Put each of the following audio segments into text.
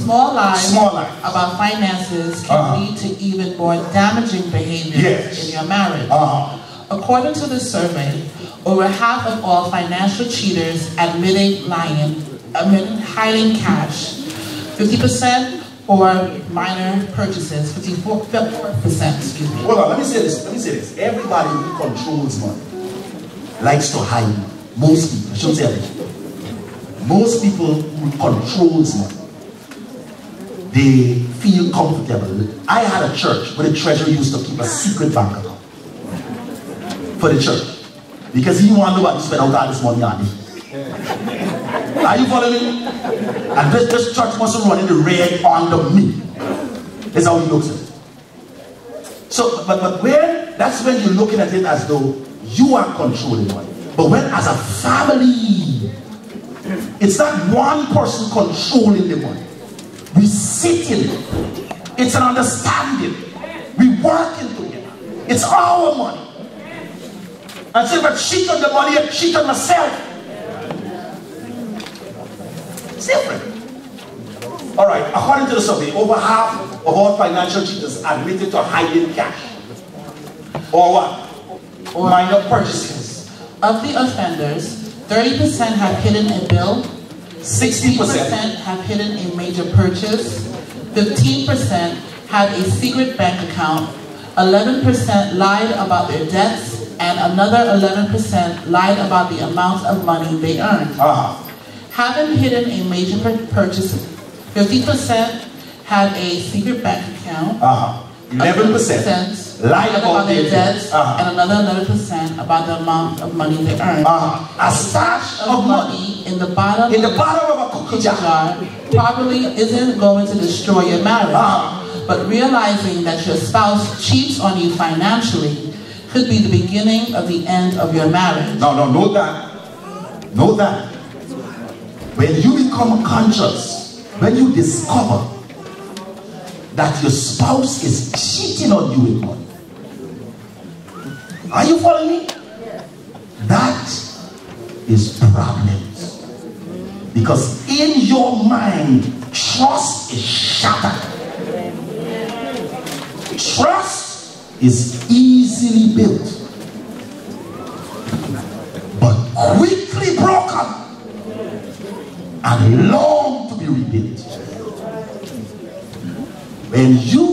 small lies about finances can lead to even more damaging behaviors in your marriage. According to this survey, over half of all financial cheaters admitting hiding cash, 50% or minor purchases, 54%, excuse me. Hold on, let me say this. Everybody who controls money likes to hide money. Most people, I shouldn't say everything. Most people who controls money, they feel comfortable. I had a church where the treasurer used to keep a secret bank account for the church. Because he didn't want nobody to spend out all this money on it. Are you following me? And this church must run in the red under me. That's how he looks at it. So, but when, that's when you're looking at it as though you are controlling money. But when as a family, it's not one person controlling the money. We sit in it. It's an understanding. We work into it. It's our money. And so if I cheat on the money, I cheat on myself. It's different. Alright, according to the survey, over half of all financial cheaters admitted to hiding cash. Or what? Or minor purchases. Of the offenders, 30% have hidden a bill, 60% have hidden a major purchase, 15% had a secret bank account, 11% lied about their debts, and another 11% lied about the amount of money they earned. Having hidden a major purchase, 50% had a secret bank account, 11% lied about their debts, and another 11% about the amount of money they earned. A stash of money in the bottom of a cookie jar probably isn't going to destroy your marriage, but realizing that your spouse cheats on you financially could be the beginning of the end of your marriage. No, know that. Know that. When you become conscious, when you discover that your spouse is cheating on you with money, are you following me? That is problems. Because in your mind, trust is shattered. Trust is easily built, but quickly broken and long to be rebuilt. When you,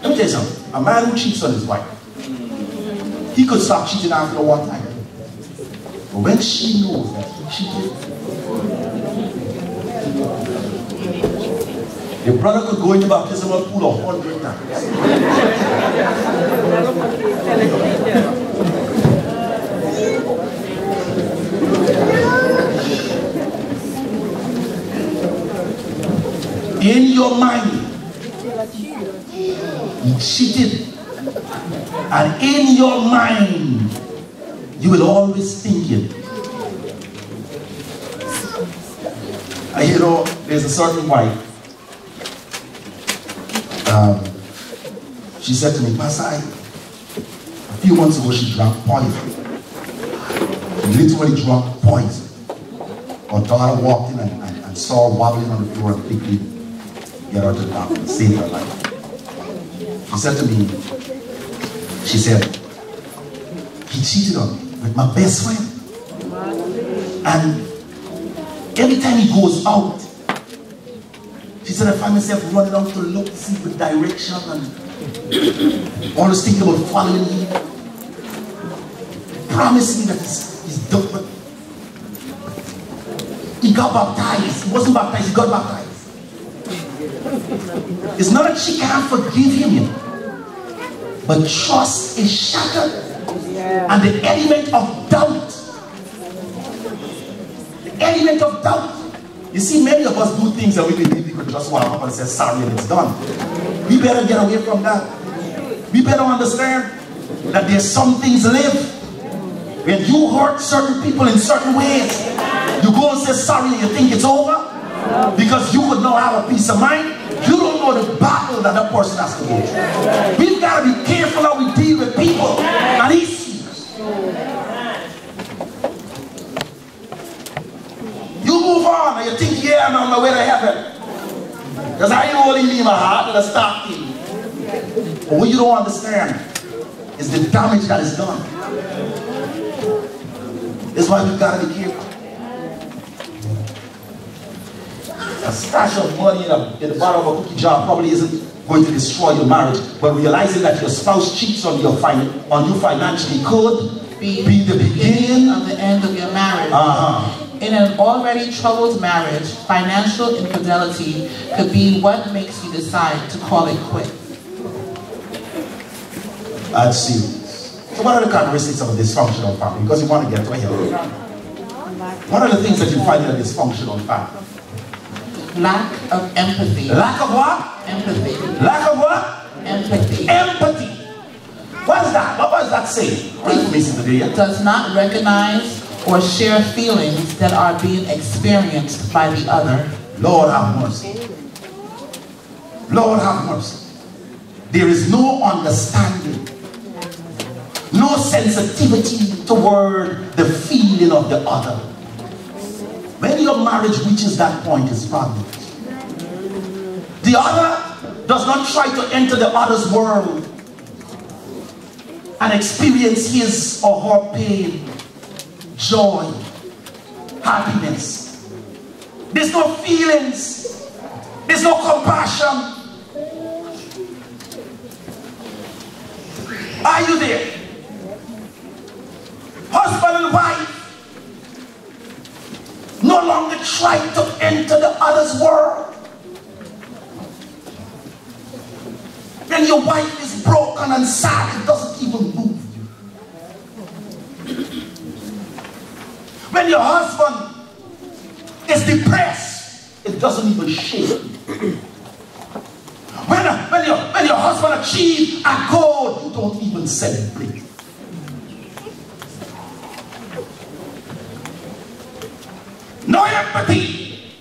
let me tell you something, a man who cheats on his wife, he could stop cheating after one time. But when she knows that he cheated, the brother could go into baptismal pool 100 times. In your mind, you cheated. And in your mind, you will always think it. And you know, there's a certain wife. She said to me, Pastor, a few months ago she drank poison. She literally drank poison. Her daughter walked in and saw her wobbling on the floor and quickly get her to the doctor and save her life. She said to me, she said, he cheated on me with my best friend. And every time he goes out, she said, I find myself running out to look, see the direction, and always thinking about following him. Promised me that he's done, but he got baptized. He wasn't baptized, he got baptized. It's not that she can't forgive him, but trust is shattered. And the element of doubt. The element of doubt. You see, many of us do things and we believe we could just walk up and say sorry and it's done. We better get away from that. We better understand that there's some things live. When you hurt certain people in certain ways, you go and say sorry and you think it's over because you would not have a peace of mind. You don't know the battle that that person has to go through. We've got to be careful how we deal with people and issues. You move on and you think, yeah, I'm on my way to heaven. Because I ain't holding me in my heart, that's stop thing. But what you don't understand is the damage that is done. That's why we gotta be careful. A stash of money in the bottom of a cookie jar probably isn't going to destroy your marriage, but realizing that your spouse cheats on you financially could be the beginning of the end of your marriage. In an already troubled marriage, financial infidelity could be what makes you decide to call it quits. That's serious. So what are the characteristics of a dysfunctional family? Because you want to get to a healthy family. What are the things that you find in a dysfunctional family? Lack of empathy. Lack of what? Empathy. Lack of what? Empathy. Empathy. What is that? What was that saying? Does not recognize or share feelings that are being experienced by the other. Lord have mercy. Lord have mercy. There is no understanding, no sensitivity toward the feeling of the other. When your marriage reaches that point, it's problem. The other does not try to enter the other's world and experience his or her pain, joy, happiness. There's no feelings. There's no compassion. Are you there? Husband and wife no longer try to enter the other's world. When your wife is broken and sad, it doesn't even move you. When your husband is depressed, it doesn't even shake you. When your husband achieves a goal, you don't even celebrate. No empathy.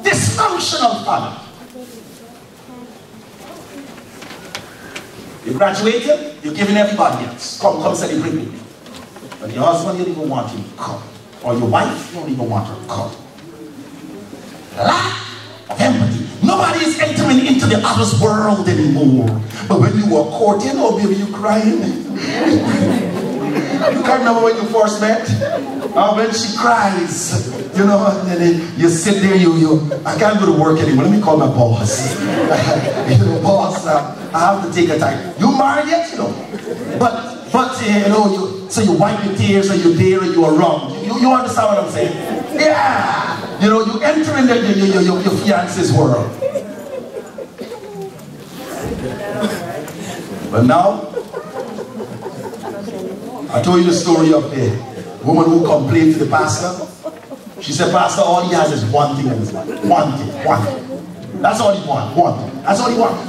Dysfunctional family. You graduated, you're giving everybody else. Come celebrate with me. But your husband, you don't even want him to come. Or your wife, you don't even want her to come. Lack of empathy. Nobody is entering into the other's world anymore. But when you were courting, oh baby, you crying. You can't remember when you first met? When she cries, you know, and then you sit there, I can't go to work anymore. Let me call my boss. You know, boss, I have to take a time. You married yet, you know? But you know, so you wipe your tears, or you're there, or you are wrong. You understand what I'm saying? Yeah. You know, you enter in your fiance's world. But now, I told you the story of the woman who complained to the pastor. She said, Pastor, all he has is one thing in his life. One thing. That's all he wants. One thing. That's all he wants.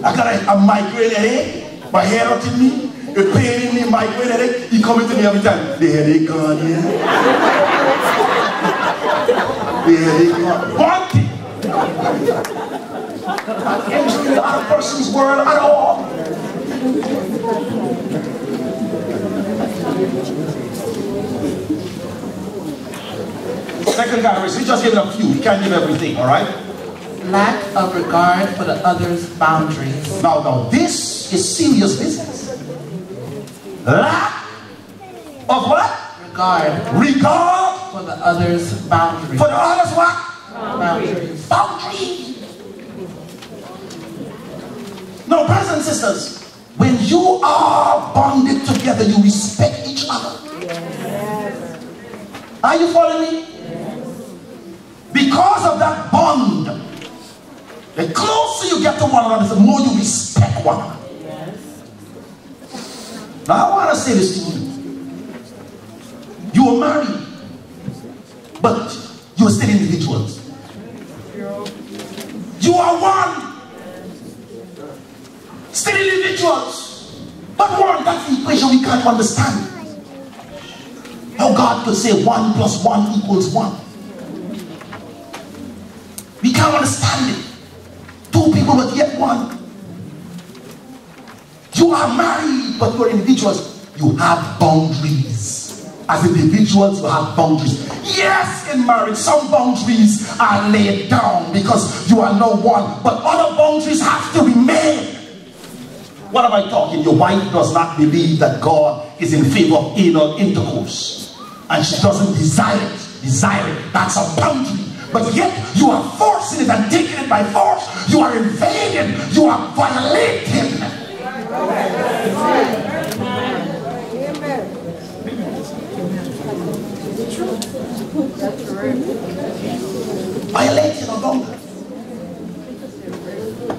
I got a migraine headache. My hair hurting me. It paining me. Migraine headache. He coming to me every time. The headache gone, yeah. The headache gone. One thing. Not entering the other person's world at all. Second category, we just give it a few. We can't give everything, all right? Lack of regard for the other's boundaries. Now, this is serious business. Lack of what? Regard for the other's boundaries. For the other's what? Boundaries. Boundaries. Now, brothers and sisters, when you are bonded together, you respect each other. Yes. Are you following me? Yes. Because of that bond, the closer you get to one another, the more you respect one another. Yes. Now, I want to say this to you. You are married, but you are still individuals. You are one. Still individuals. But one, that's the equation we can't understand. How God could say 1 + 1 = 1. We can't understand it. Two people but yet one. You are married but you're individuals. You have boundaries. as individuals, you have boundaries. Yes, in marriage, some boundaries are laid down because you are no one, but other boundaries have to remain. What am I talking? Your wife does not believe that God is in favor of anal intercourse, and she doesn't desire it. That's a boundary. But yet you are forcing it and taking it by force. You are invading. You are violating. Violating a boundary.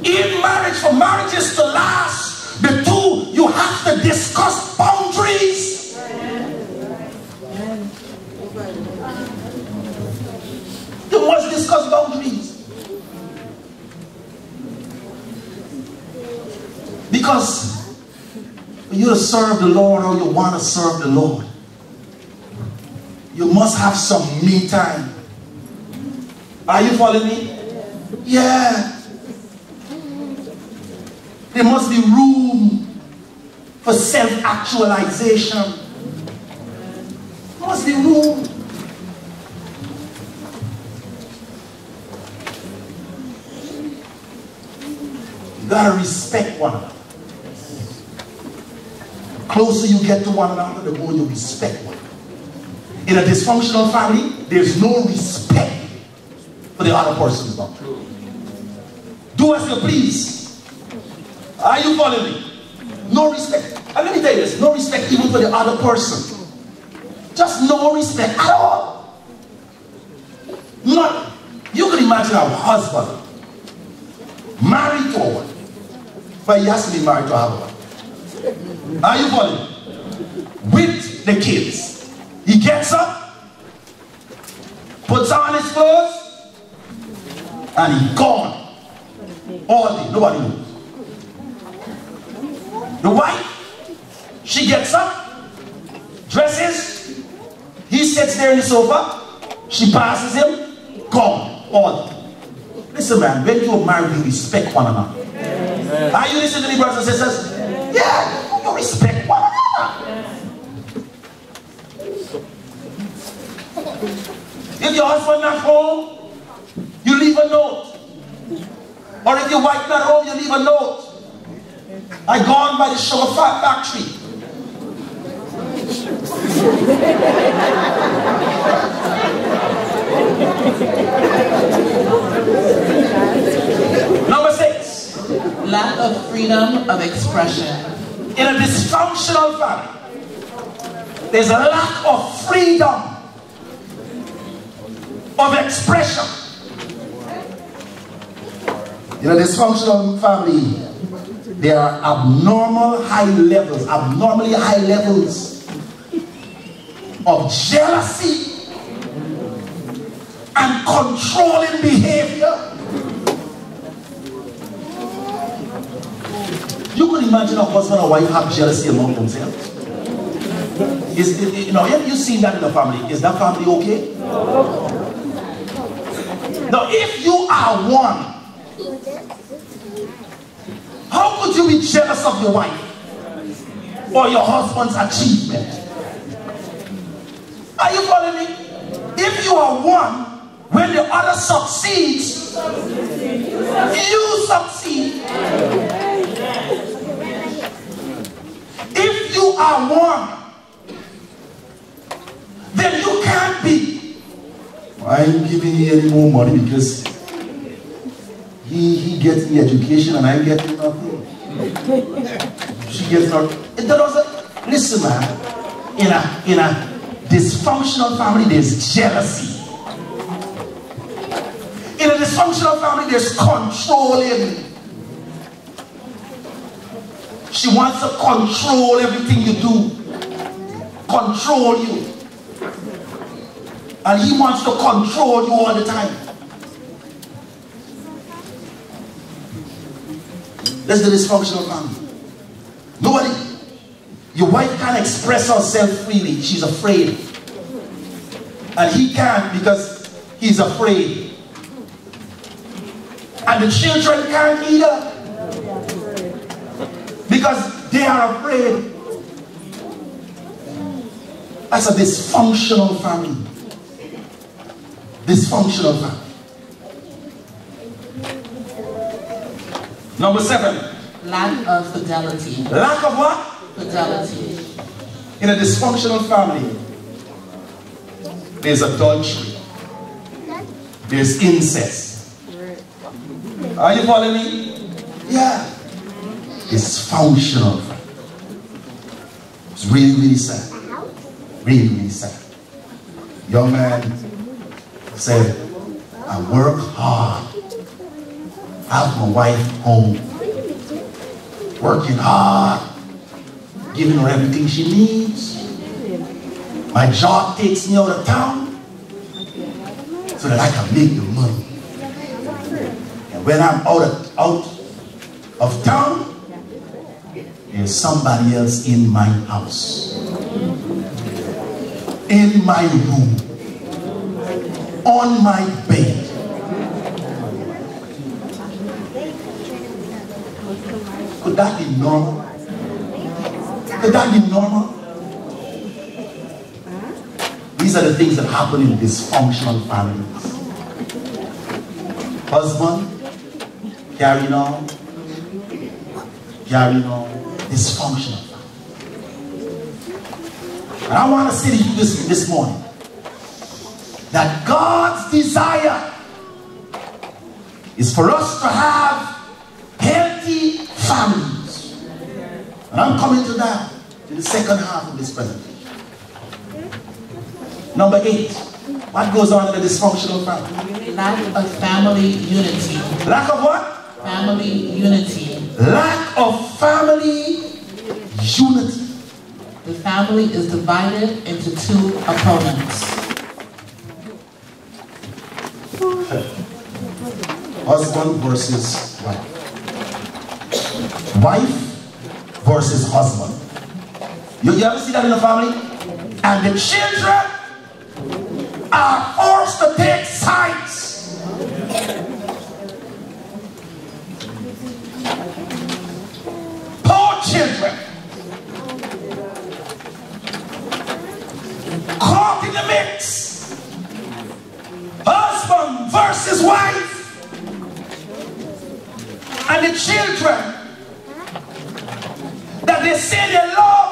In marriage, for marriages to last, the two, you have to discuss boundaries. You must discuss boundaries. Because when you serve the Lord, or you want to serve the Lord, you must have some me time. Are you following me? Yeah. There must be room for self-actualization. There must be room. You gotta respect one another. The closer you get to one another, the more you respect one another. In a dysfunctional family, there's no respect for the other person's boundary. Do as you please. Are you following me? No respect. And let me tell you this, no respect even for the other person. Just no respect at all. None. You can imagine a husband married to a woman, but he has to be married to a woman. Are you following? With the kids. He gets up, puts on his clothes, and he's gone. All day. Nobody knows. The wife, she gets up, dresses, he sits there in the sofa, she passes him, gone. All day. Listen, man, when you are married, you respect one another. Amen. Are you listening to me, brothers and sisters? Yeah, you respect one another. If your husband not home, you leave a note. Or if your wife not home, you leave a note. I gone by the sugar fat factory. Number 6. Lack of freedom of expression. In a dysfunctional family, there's a lack of freedom of expression. In a dysfunctional family, there are abnormally high levels of jealousy and controlling behavior. You could imagine a husband and wife have jealousy among themselves. You've seen that in a family. Is that family okay? Now, if you are one, how could you be jealous of your wife or your husband's achievement? Are you following me? If you are one, when the other succeeds, you succeed. If you are one, then you can't be, I ain't giving you any more money because he gets the education and I get nothing. She gets nothing. It doesn't. Listen, man. In a dysfunctional family, there's jealousy. In a dysfunctional family, there's controlling. She wants to control everything you do. Control you. And he wants to control you all the time. That's the dysfunctional family. Nobody. Your wife can't express herself freely. She's afraid. And he can't because he's afraid. And the children can't either. Because they are afraid. That's a dysfunctional family. Dysfunctional family. Number 7. Lack of fidelity. Lack of what? Fidelity. In a dysfunctional family, there's adultery. There's incest. Are you following me? Yeah. Dysfunctional family. It's really, really sad. Really, really sad. Young man said, I work hard. I have my wife home. Working hard. Giving her everything she needs. My job takes me out of town so that I can make the money. And when I'm out of town, there's somebody else in my house, in my room, on my bed. Could that be normal? Could that be normal? These are the things that happen in dysfunctional families. Husband, carrying on, dysfunctional family. And I want to say to you this morning that God's desire is for us to have healthy families. And I'm coming to that in the second half of this presentation. Number 8. What goes on in a dysfunctional family? Lack of family unity. Lack of what? Family unity. Lack of family unity. The family is divided into 2 opponents. Husband versus wife. Wife versus husband. You ever see that in a family? And the children are forced to take sides. Poor children. Caught in the mix. Husband versus wife. And the children that they say they love,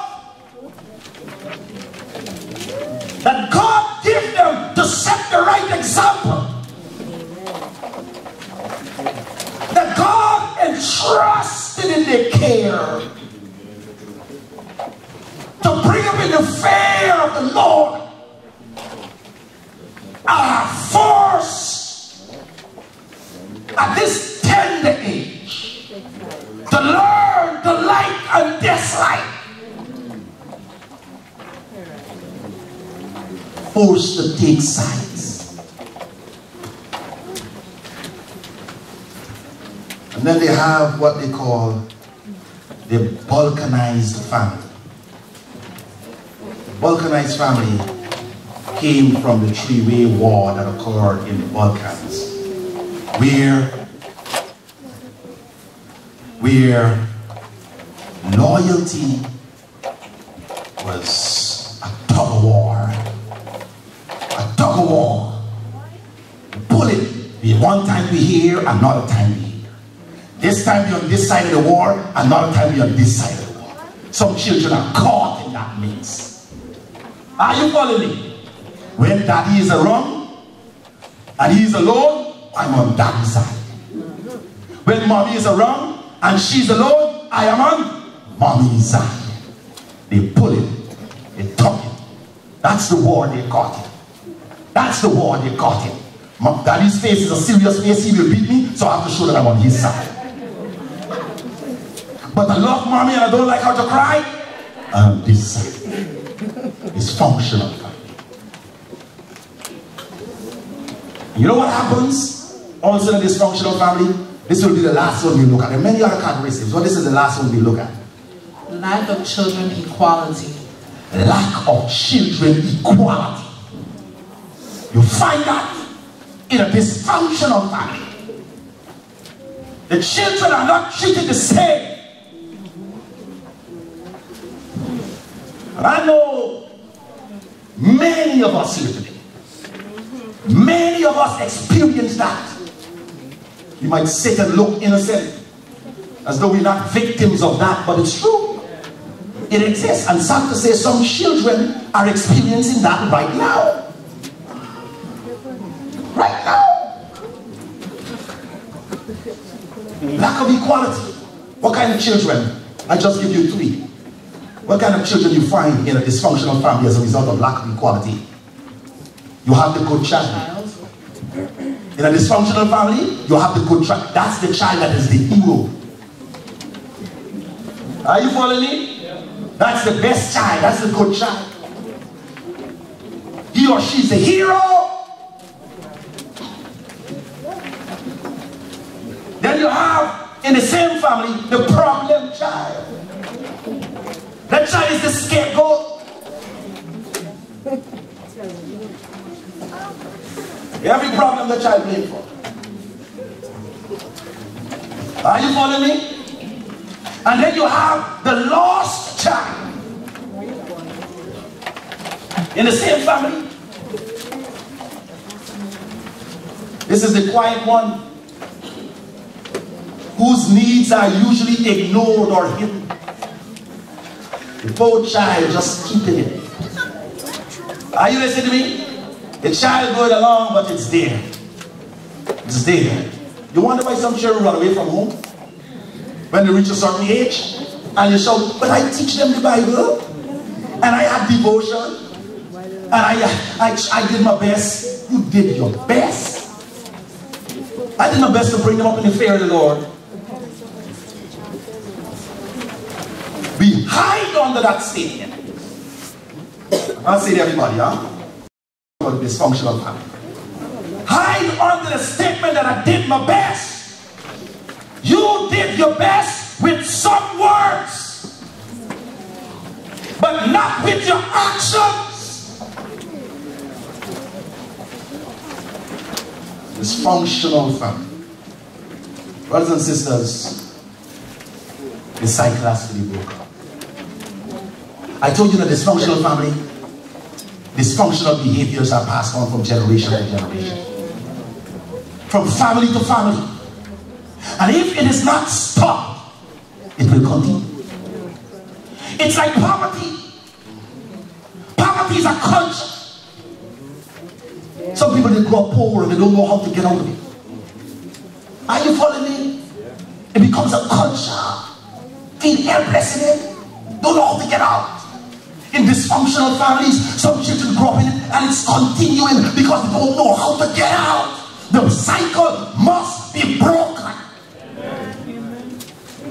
that God give them to set the right example, that God entrusted in their care to bring up in the fear of the Lord, are forced at this tender age to learn to like and dislike. Forced to take sides. And then they have what they call the balkanized family. The balkanized family came from the three-way war that occurred in the Balkans, where loyalty was a tug of war. A tug of war. Pull it. One time we here, another time we here. This time you're on this side of the war, another time you're on this side of the war. Some children are caught in that mix. Are you following me? When daddy is around and he's alone, I'm on daddy's side. When mommy is around and she's alone, I am on mommy's side. They pull it, they tuck it. That's the war they caught it. That's the war they caught it. Daddy's face is a serious face, he will beat me, so I have to show that I'm on his side. But I love mommy and I don't like her to cry, I'm on this side. It's functional. You know what happens also in a dysfunctional family? This will be the last one we look at. There are many other characteristics, but this is the last one we look at. Lack of children equality. Lack of children equality. You find that in a dysfunctional family. The children are not treated the same. And I know Many of us here today, many of us experience that. You might sit and look innocent, as though we're not victims of that, but it's true. It exists, and sad to say, some children are experiencing that right now. Right now. Lack of equality. What kind of children? I just give you 3. What kind of children you find in a dysfunctional family as a result of lack of equality? You have the good child. In a dysfunctional family, you have the good child. That's the child that is the hero. Are you following me? Yeah. That's the best child. That's the good child. He or she's the hero. Then you have, in the same family, the problem child. That child is the scapegoat. Every problem the child blamed for. Are you following me? And then you have the lost child. In the same family. This is the quiet one, whose needs are usually ignored or hidden. The poor child just keeping it. Are you listening to me? The child going along, but it's there. It's there. You wonder why some children run away from home when they reach a certain age, and you shout, but I teach them the Bible, and I have devotion, and I did my best. You did your best. I did my best to bring them up in the fear of the Lord. We hide under that statement. I'll say to everybody, huh? About dysfunctional family. Hide under the statement that I did my best. You did your best with some words, but not with your actions. Dysfunctional family. Brothers and sisters, the cycle has to be broken. I told you that dysfunctional family, dysfunctional behaviors are passed on from generation to generation. From family to family. And if it is not stopped, it will continue. It's like poverty. Poverty is a culture. Some people, they grow up poor and they don't know how to get out of it. Are you following me? It becomes a culture. Feel helpless in it. Don't know how to get out. In dysfunctional families, some children grow up in it and it's continuing because they don't know how to get out. The cycle must be broken.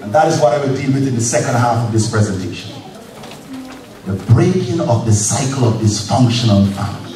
And that is what I will deal with in the second half of this presentation. The breaking of the cycle of dysfunctional families.